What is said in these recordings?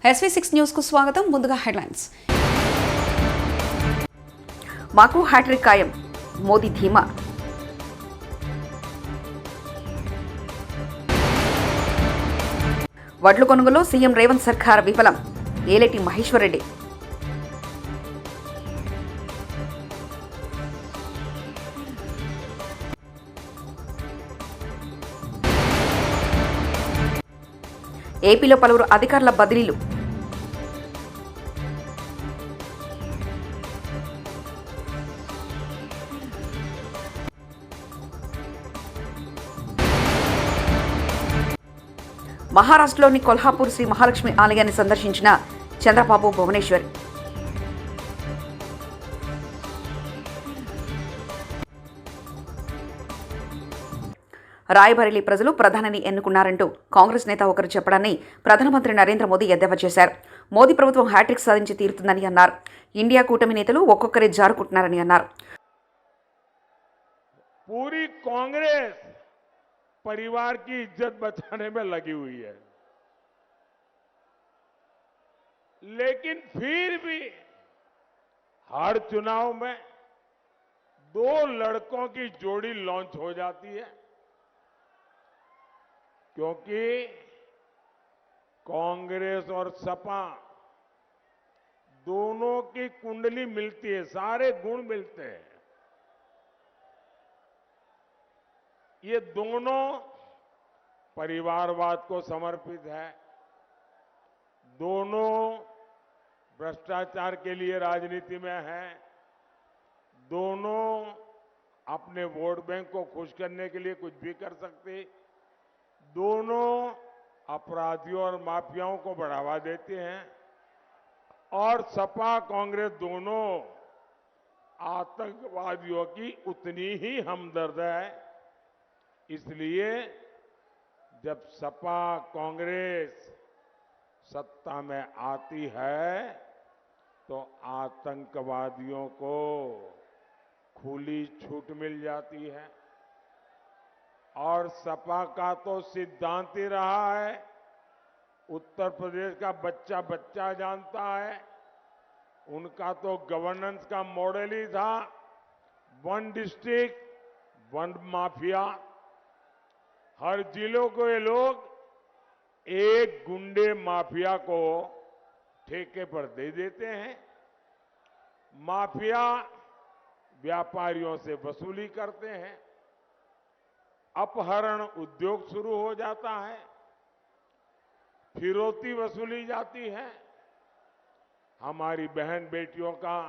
SV6 news కు స్వాగతం. ముందుగా హెడ్లైన్స్. మాకు హ్యాట్రిక్ ఖాయం, మోదీ ధీమా. వడ్లు కొనుగోలు సీఎం రేవంత్ సర్కార్ విఫలం, ఏలేటి మహేశ్వర్ రెడ్డి. ఏపీలో పలువురు అధికారుల బదిలీలు. మహారాష్ట్రలోని కొల్హాపూర్ శ్రీ మహాలక్ష్మి ఆలయాన్ని సందర్శించిన చంద్రబాబు, భువనేశ్వర్. రాయబరేలీ ప్రజలు ప్రధానిని ఎన్నుకున్నారంటూ కాంగ్రెస్ నేత ఒకరు చెప్పడాన్ని ప్రధానమంత్రి నరేంద్ర మోదీ ఎద్దేవా చేశారు. మోదీ ప్రభుత్వం హ్యాట్రిక్ సాధించి తీరుతుందని అన్నారు. ఇండియా కూటమి నేతలు ఒక్కొక్కరే జారుకుంటున్నారని అన్నారు. पूरी कांग्रेस परिवार की इज्जत बचाने में लगी हुई है, लेकिन फिर भी हर चुनाव में दो लड़कों की जोड़ी लॉन्च हो जाती है, क्योंकि कांग्रेस और सपा दोनों की कुंडली मिलती है, सारे गुण मिलते हैं. ये दोनों परिवारवाद को समर्पित है, दोनों भ्रष्टाचार के लिए राजनीति में हैं, दोनों अपने वोट बैंक को खुश करने के लिए कुछ भी कर सकते, दोनों अपराधियों और माफियाओं को बढ़ावा देते हैं, और सपा कांग्रेस दोनों आतंकवादियों की उतनी ही हमदर्द है. इसलिए जब सपा कांग्रेस सत्ता में आती है तो आतंकवादियों को खुली छूट मिल जाती है. और सपा का तो सिद्धांत ही रहा है, उत्तर प्रदेश का बच्चा बच्चा जानता है, उनका तो गवर्नेंस का मॉडल ही था, वन डिस्ट्रिक्ट वन माफिया. हर जिलों को ये लोग एक गुंडे माफिया को ठेके पर दे देते हैं. माफिया व्यापारियों से वसूली करते हैं, अपहरण उद्योग शुरू हो जाता है, फिरौती वसूली जाती है, हमारी बहन बेटियों का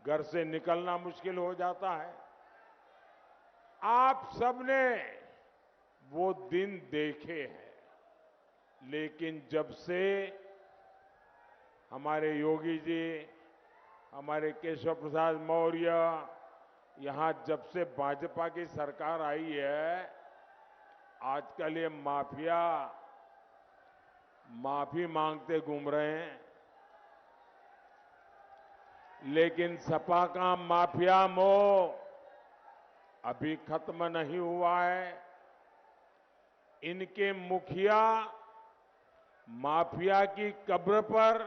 घर से निकलना मुश्किल हो जाता है. आप सबने वो दिन देखे हैं, लेकिन जब से हमारे योगी जी, हमारे केशव प्रसाद मौर्य, यहां जब से भाजपा की सरकार आई है, आजकल ये माफिया माफी मांगते घूम रहे हैं, लेकिन सपा का माफिया मोह अभी खत्म नहीं हुआ है. इनके मुखिया माफिया की कब्र पर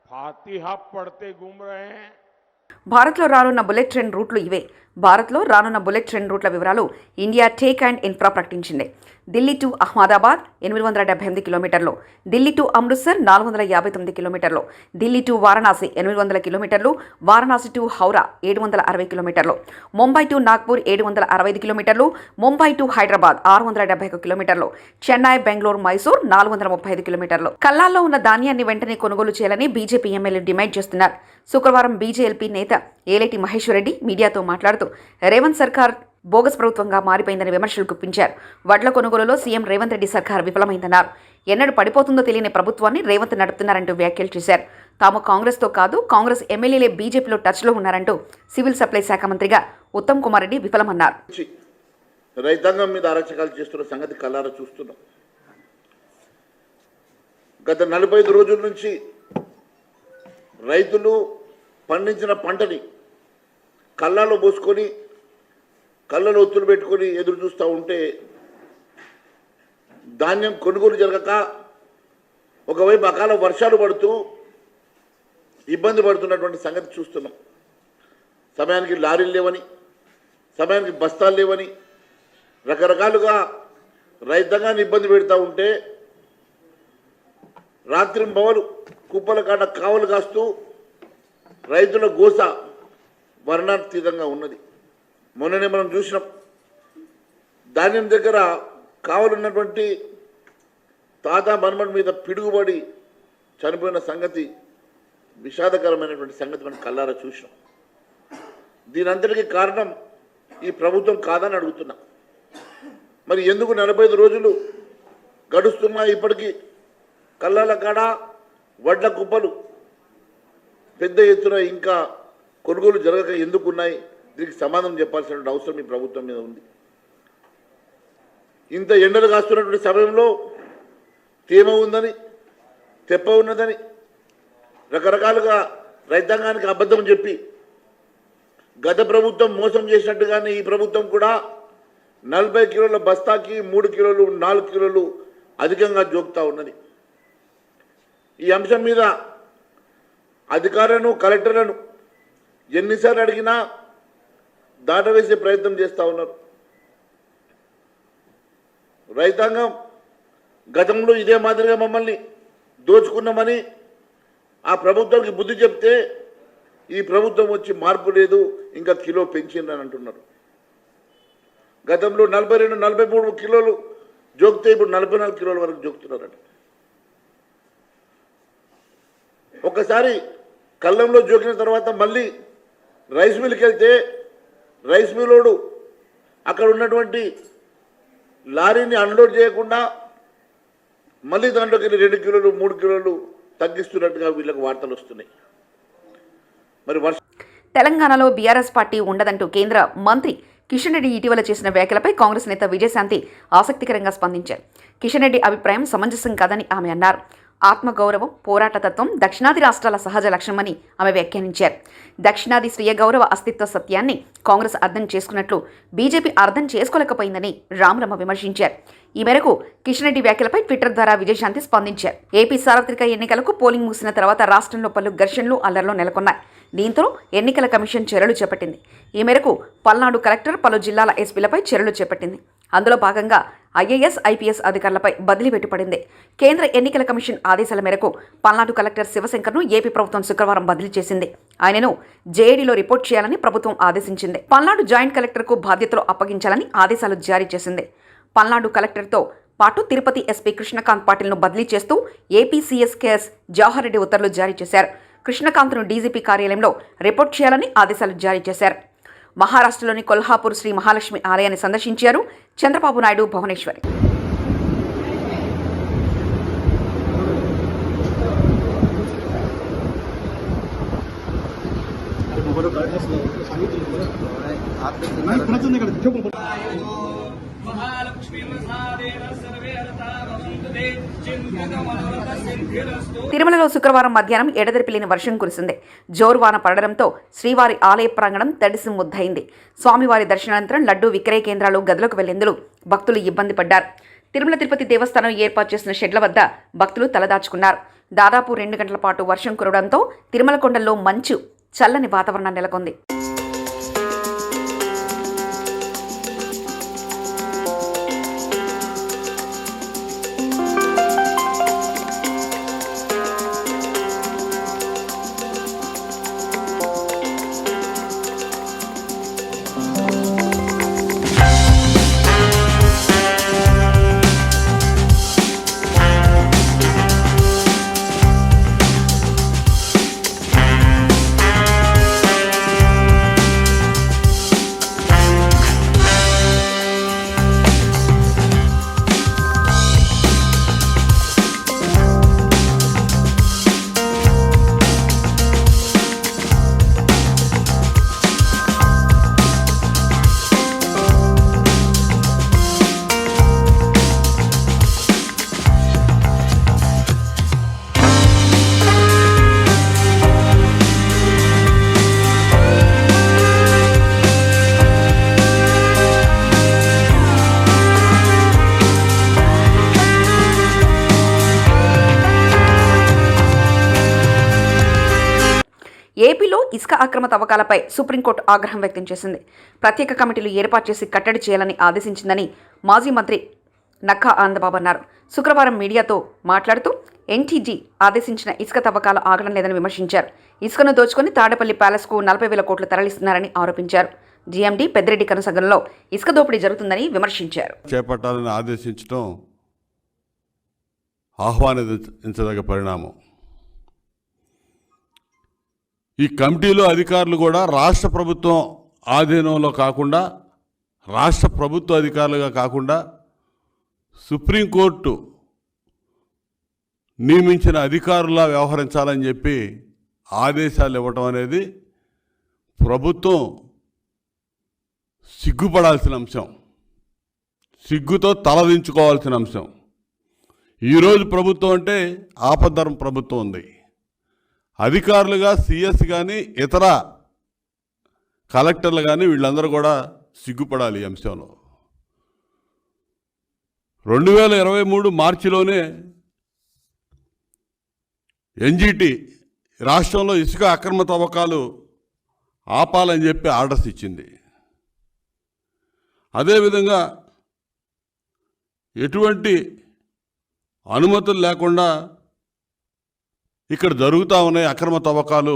फातिहा पढ़ते घूम रहे हैं. భారత్లో రానున్న బుల్లెట్ ట్రైన్ రూట్లు ఇవే. భారత్లో రానున్న బుల్లెట్ ట్రైన్ రూట్ల వివరాలు ఇండియా టేక్ అండ్ ఇన్ఫ్రా ప్రకటించింది. ఢిల్లీ టు అహ్మదాబాద్ 878 కిలోమీటర్లు, ఢిల్లీ టు అమృత్సర్ 459 కిలోమీటర్లు, ఢిల్లీ టు వారణాసి 800 కిలోమీటర్లు, వారణాసి టు హౌరా 760 కిలోమీటర్లు, ముంబై టు నాగ్పూర్ 765 కిలోమీటర్లు, ముంబై టు హైదరాబాద్ 671 కిలోమీటర్లు, చెన్నై, బెంగళూరు, మైసూర్ 435 కిలోమీటర్లు. కల్లాల్లో ఉన్న ధాన్యాన్ని వెంటనే కొనుగోలు చేయాలని బీజేపీ ఎమ్మెల్యేలు డిమాండ్ చేస్తున్నారు. శుక్రవారం బీజేఎల్పీ నేత ఏలేటి మహేశ్వర్ రెడ్డి మీడియాతో మాట్లాడుతూ రేవంత్ సర్కార్ బోగస్ ప్రభుత్వంగా మారిపోయిందని విమర్శలు గుప్పించారు. వడ్ల కొనుగోలులో సీఎం రేవంత్ రెడ్డి సర్కార్ విఫలమైందన్నారు. ఎన్నడూ పడిపోతుందో తెలియని ప్రభుత్వాన్ని రేవంత్ నడుపుతున్నారంటూ వ్యాఖ్యలు చేశారు. తాము కాంగ్రెస్తో కాదు, కాంగ్రెస్ ఎమ్మెల్యేలే బీజేపీలో టచ్లో ఉన్నారంటూ సివిల్ సప్లై శాఖ మంత్రిగా ఉత్తమ్ కుమార్ రెడ్డి విఫలమన్నారు. రైతాంగం మీద అరాచకాలు చేస్తున్న సంగతి కళ్ళారా చూస్తున్నాం. గత 45 రోజుల నుంచి రైతులు పండించిన పంటని కళ్ళాలో పోసుకొని కళ్ళలో ఒత్తులు పెట్టుకొని ఎదురు చూస్తూ ఉంటే ధాన్యం కొనుగోలు జరగక ఒకవైపు అకాల వర్షాలు పడుతూ ఇబ్బంది పడుతున్నటువంటి సంగతి చూస్తున్నాం. సమయానికి లారీలు లేవని, సమయానికి బస్తాలు లేవని, రకరకాలుగా రైతాంగాన్ని ఇబ్బంది పెడతా ఉంటే రాత్రింబవలు కుప్పల కాట కావలు కాస్తూ రైతుల గోస వర్ణాతీతంగా ఉన్నది. మొన్ననే మనం చూసినాం, ధాన్యం దగ్గర కావలున్నటువంటి తాత మన్మడ్ మీద పిడుగుబడి చనిపోయిన సంగతి విషాదకరమైనటువంటి సంగతి మనం కళ్ళారా చూసినాం. దీనంతటికీ కారణం ఈ ప్రభుత్వం కాదని అడుగుతున్నా. మరి ఎందుకు 45 రోజులు గడుస్తున్నా ఇప్పటికీ కళ్ళాల కాడ వడ్ల కుప్పలు పెద్ద ఎత్తున ఇంకా కొనుగోలు జరగక ఎందుకున్నాయి? దీనికి సమాధానం చెప్పాల్సిన అవసరం ఈ ప్రభుత్వం మీద ఉంది. ఇంత ఎండలు కాస్తున్నటువంటి సమయంలో తేమ ఉందని, తెప్ప ఉన్నదని రకరకాలుగా రైతాంగానికి అబద్ధం చెప్పి గత ప్రభుత్వం మోసం చేసినట్టుగానే ఈ ప్రభుత్వం కూడా 40 కిలోల బస్తాకి 3 కిలోలు 4 కిలోలు అధికంగా జోకుతా ఉన్నది. ఈ అంశం మీద అధికారులను, కలెక్టర్లను ఎన్నిసార్లు అడిగినా దాటవేసే ప్రయత్నం చేస్తూ ఉన్నారు. రైతాంగం గతంలో ఇదే మాదిరిగా మమ్మల్ని దోచుకున్నామని ఆ ప్రభుత్వానికి బుద్ధి చెప్తే ఈ ప్రభుత్వం వచ్చి మార్పు లేదు, ఇంకా కిలో పెంచిందని అంటున్నారు. గతంలో 42-43 కిలోలు జోకితే ఇప్పుడు 44 కిలోల వరకు జోకుతున్నారట. ఒకసారి కళ్ళంలో జోకిన తర్వాత మళ్ళీ రైస్ మిల్కి వెళ్తే రైస్ మిల్లోడు అక్కడ ఉన్నటువంటి లారీని అన్లోడ్ చేయకుండా మళ్ళీ దాంట్లోకి వెళ్ళి 2 కిలోలు 3 కిలోలు తగ్గిస్తున్నట్టుగా వీళ్ళకి వార్తలు వస్తున్నాయి. మరి తెలంగాణలో బీఆర్ఎస్ పార్టీ ఉండదంటూ కేంద్ర మంత్రి కిషన్ రెడ్డి ఇటీవల చేసిన వ్యాఖ్యలపై కాంగ్రెస్ నేత విజయశాంతి ఆసక్తికరంగా స్పందించారు. కిషన్ రెడ్డి అభిప్రాయం సమంజసం కాదని ఆమె అన్నారు. ఆత్మగౌరవం, పోరాటతత్వం దక్షిణాది రాష్ట్రాల సహజ లక్ష్యమని ఆమె వ్యాఖ్యానించారు. దక్షిణాది స్వీయ గౌరవ అస్తిత్వ సత్యాన్ని కాంగ్రెస్ అర్థం చేసుకున్నట్లు బీజేపీ అర్థం చేసుకోలేకపోయిందని రామరమ్మ విమర్శించారు. ఈ మేరకు కిషన్ రెడ్డి వ్యాఖ్యలపై ట్విట్టర్ ద్వారా విజయశాంతి స్పందించారు. ఏపీ సార్వత్రిక ఎన్నికలకు పోలింగ్ ముగిసిన తర్వాత రాష్ట్రంలో పలు ఘర్షణలు, అల్లర్లు నెలకొన్నాయి. దీంతో ఎన్నికల కమిషన్ చర్యలు చేపట్టింది. ఈ మేరకు పల్నాడు కలెక్టర్ పలు జిల్లాల ఎస్పీలపై చర్యలు చేపట్టింది. అందులో భాగంగా ఐఏఎస్, ఐపీఎస్ అధికారులపై బదిలీ పెట్టుపడింది. కేంద్ర ఎన్నికల కమిషన్ ఆదేశాల మేరకు పల్నాడు కలెక్టర్ శివశంకర్ను ఏపీ ప్రభుత్వం శుక్రవారం బదిలీ చేసింది. ఆయనను జేఏడీలో రిపోర్ట్ చేయాలని ప్రభుత్వం ఆదేశించింది. పల్నాడు జాయింట్ కలెక్టర్కు బాధ్యతలు అప్పగించాలని ఆదేశాలు జారీ చేసింది. పల్నాడు కలెక్టర్తో పాటు తిరుపతి ఎస్పీ కృష్ణకాంత్ పాటిల్ను బదిలీ చేస్తూ AP CS KS Jawahar Reddy ఉత్తర్వులు జారీ చేశారు. కృష్ణకాంత్ను డీజీపీ కార్యాలయంలో రిపోర్ట్ చేయాలని ఆదేశాలు జారీ చేశారు. మహారాష్ట్రలోని కొల్హాపూర్ శ్రీ మహాలక్ష్మి ఆలయాన్ని సందర్శించారు చంద్రబాబు నాయుడు, భువనేశ్వరి. తిరుమలలో శుక్రవారం మధ్యాహ్నం ఎడతెరిపిలేని వర్షం కురిసింది. జోరువాన పడడంతో శ్రీవారి ఆలయ ప్రాంగణం తడిసి ముద్దయింది. స్వామివారి దర్శనానంతరం లడ్డూ విక్రయ కేంద్రాలు గదులకు వెళ్లేందుకు భక్తులు ఇబ్బంది పడ్డారు. తిరుమల తిరుపతి దేవస్థానం ఏర్పాటు చేసిన షెడ్ల వద్ద భక్తులు తలదాచుకున్నారు. దాదాపు 2 గంటల పాటు వర్షం కురవడంతో తిరుమల కొండల్లో మంచు, చల్లని వాతావరణం నెలకొంది. ఏపీలో ఇసుక అక్రమ తవ్వకాలపై సుప్రీంకోర్టు ఆగ్రహం వ్యక్తం చేసింది. ప్రత్యేక కమిటీలు ఏర్పాటు చేసి కట్టడి చేయాలని ఆదేశించిందని మాజీ మంత్రి నక్కా ఆనందబాబు అన్నారు. శుక్రవారం మీడియాతో మాట్లాడుతూ ఎన్టీజీ ఆదేశించిన ఇసుక తవ్వకాలు ఆగడం లేదని విమర్శించారు. ఇసుకను దోచుకుని తాడేపల్లి ప్యాలెస్కు 40,000 కోట్లు తరలిస్తున్నారని ఆరోపించారు. జీఎండీ పెద్దిరెడ్డి కనుసంగంలో ఇసుక దోపిడీ జరుగుతుందని విమర్శించారు. చేపట్టాలని ఆదేశించడం ఆహ్వానించదగ్గ పరిణామం. ఈ కమిటీలో అధికారులు కూడా రాష్ట్ర ప్రభుత్వం ఆధీనంలో కాకుండా, రాష్ట్ర ప్రభుత్వ అధికారులుగా కాకుండా సుప్రీంకోర్టు నియమించిన అధికారులా వ్యవహరించాలని చెప్పి ఆదేశాలు ఇవ్వటం అనేది ప్రభుత్వం సిగ్గుపడాల్సిన అంశం, సిగ్గుతో తలదించుకోవాల్సిన అంశం. ఈరోజు ప్రభుత్వం అంటే ఆపద్ధర్మ ప్రభుత్వం ఉంది. అధికారులుగా సిఎస్ కానీ ఇతర కలెక్టర్లు కానీ వీళ్ళందరూ కూడా సిగ్గుపడాలి ఈ అంశంలో. 2023 మార్చిలోనే ఎన్జిటి రాష్ట్రంలో ఇసుక అక్రమ తవ్వకాలు ఆపాలని చెప్పి ఆర్డర్స్ ఇచ్చింది. అదేవిధంగా ఎటువంటి అనుమతులు లేకుండా ఇక్కడ జరుగుతూ ఉన్నాయి అక్రమ తవ్వకాలు,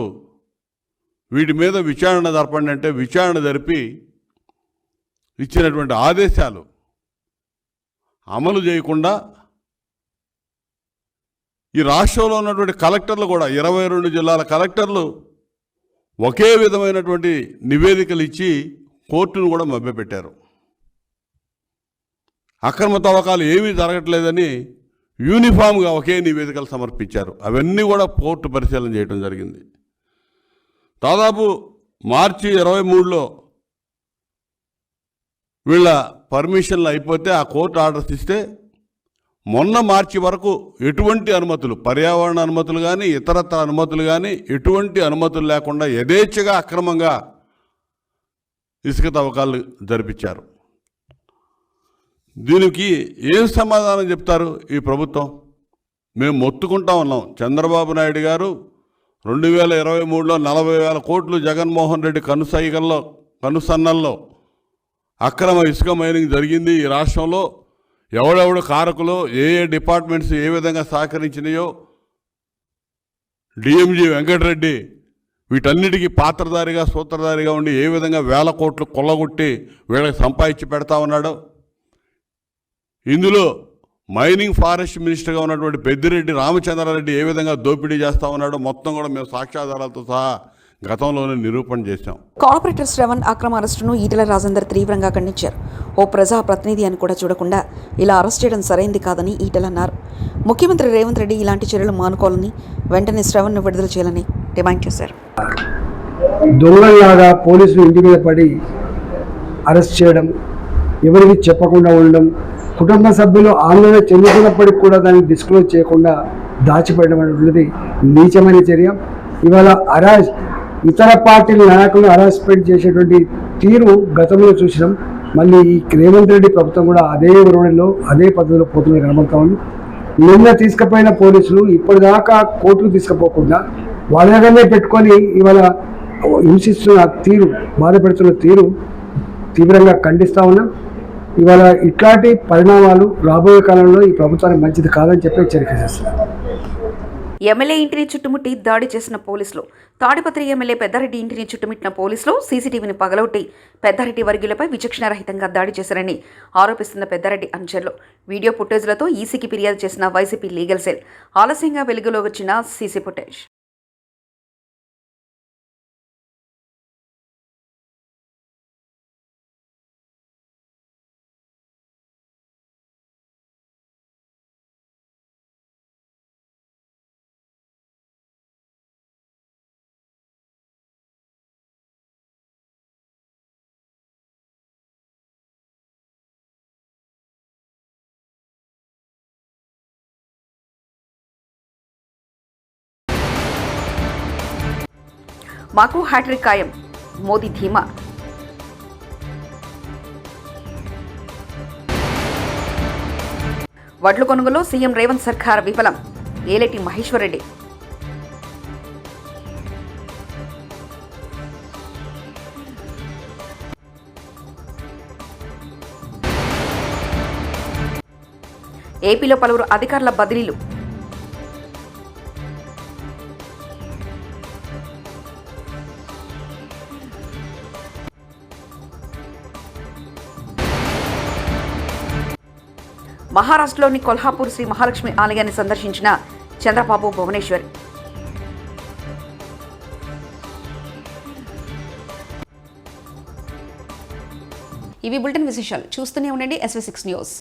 వీటి మీద విచారణ జరపండి అంటే విచారణ జరిపి ఇచ్చినటువంటి ఆదేశాలు అమలు చేయకుండా ఈ రాష్ట్రంలో ఉన్నటువంటి కలెక్టర్లు కూడా 22 జిల్లాల కలెక్టర్లు ఒకే విధమైనటువంటి నివేదికలు ఇచ్చి కోర్టును కూడా మభ్యపెట్టారు. అక్రమ తవ్వకాలు ఏమీ జరగట్లేదని యూనిఫామ్గా ఒకే నివేదికలు సమర్పించారు. అవన్నీ కూడా కోర్టు పరిశీలన చేయడం జరిగింది. దాదాపు మార్చి 23లో వీళ్ళ పర్మిషన్లు అయిపోతే ఆ కోర్టు ఆర్డర్స్ ఇస్తే మొన్న మార్చి వరకు ఎటువంటి అనుమతులు, పర్యావరణ అనుమతులు కానీ ఇతరత్ర అనుమతులు కానీ ఎటువంటి అనుమతులు లేకుండా యథేచ్ఛగా అక్రమంగా ఇసుక తవ్వకాలు జరిపించారు. దీనికి ఏం సమాధానం చెప్తారు ఈ ప్రభుత్వం? మేము మొత్తుకుంటా ఉన్నాం. చంద్రబాబు నాయుడు గారు 2023లో 40,000 కోట్లు జగన్మోహన్ రెడ్డి కనుసన్నల్లో అక్రమ ఇసుక మైనింగ్ జరిగింది. ఈ రాష్ట్రంలో ఎవడెవడు కారకులు, ఏ డిపార్ట్మెంట్స్ ఏ విధంగా సహకరించినాయో, డిఎంజీ వెంకటరెడ్డి వీటన్నిటికీ పాత్రధారిగా సూత్రధారిగా ఉండి ఏ విధంగా 1,000 కోట్లు కొల్లగొట్టి వీళ్ళకి సంపాదించి పెడతా ఉన్నాడో, ఇందులో మైనింగ్ ఫారెస్ట్ మినిస్టర్గా ఉన్నటువంటి పెద్దిరెడ్డి రామచంద్రారెడ్డి ఏ విధంగా దోపిడీ చేస్తూ ఉన్నాడో మొత్తం కూడా మేము సాక్ష్యాధారాలతో సహా గతంలోనే నిరూపణ చేశాం. కార్పొరేటర్ శ్రవణ్ అక్రమ అరెస్టును ఈటెల రాజేందర్ తీవ్రంగా ఖండించారు. ఓ ప్రజా ప్రతినిధి అని కూడా చూడకుండా ఇలా అరెస్ట్ చేయడం సరైంది కాదని ఈటెల అన్నారు. ముఖ్యమంత్రి రేవంత్ రెడ్డి ఇలాంటి చర్యలు మానుకోవాలని, వెంటనే శ్రవణ్ను విడుదల చేయాలని డిమాండ్ చేశారు. దొంగలాగా పోలీసులు ఇంటి మీద పడి అరెస్ట్ చేయడం, ఎవరికి చెప్పకుండా ఉండడం, కుటుంబ సభ్యులు ఆందోళన చెందుతున్నప్పటికీ కూడా దాన్ని డిస్క్లోజ్ చేయకుండా దాచిపెట్టడం అనేటువంటిది నీచమైన చర్య. ఇవాళ ఇతర పార్టీల నాయకులను హరాస్మెంట్ చేసేటువంటి తీరు గతంలో చూసినాం. మళ్ళీ ఈ రేవంత్ రెడ్డి ప్రభుత్వం కూడా అదే ఒరవడిలో అదే పద్ధతిలో పోతున్నది కనబడతా ఉంది. నిన్న తీసుకుపోయిన పోలీసులు ఇప్పటిదాకా కోర్టుకు తీసుకుపోకుండా వాళ్ళ దగ్గరనే పెట్టుకొని ఇవాళ హింసిస్తున్న తీరు, బాధపెడుతున్న తీరు తీవ్రంగా ఖండిస్తూ ఉన్నాం. ఇవాళ ఇట్లాంటి పరిణామాలు రాబోయే కాలంలో ఈ ప్రభుత్వానికి మంచిది కాదని చెప్పి హెచ్చరిక చేస్తున్నారు. ఎమ్మెల్యే ఇంటిని చుట్టుముట్టి దాడి చేసిన పోలీసులు, తాడిపత్రి ఎమ్మెల్యే పెద్దారెడ్డి ఇంటిని చుట్టుముట్టిన పోలీసులు సీసీటీవీని పగలగొట్టి పెద్దారెడ్డి వర్గీయులపై విచక్షణారహితంగా దాడి చేశారని ఆరోపిస్తున్న పెద్దారెడ్డి అనుచరులు. వీడియో ఫుటేజ్లతో ఈసీకి ఫిర్యాదు చేసిన వైసీపీ లీగల్ సెల్. ఆలస్యంగా వెలుగులో వచ్చిన సీసీ ఫుటేజ్. మాకు హ్యాట్రిక్ ఖాయం, మోదీ ధీమా. వడ్లు కొనుగోలులో సీఎం రేవంత్ సర్కార్ విఫలం. ఏలేటి మహేశ్వర్ రెడ్డి. ఏపీలో పలువురు అధికారుల బదిలీలు. మహారాష్ట్రలోని కొల్హాపూర్ శ్రీ మహాలక్ష్మి ఆలయాన్ని సందర్శించిన చంద్రబాబు, భువనేశ్వర్. ఇవి బులెటిన్ విశేషాలు. చూస్తూనే ఉండండి SV6 న్యూస్.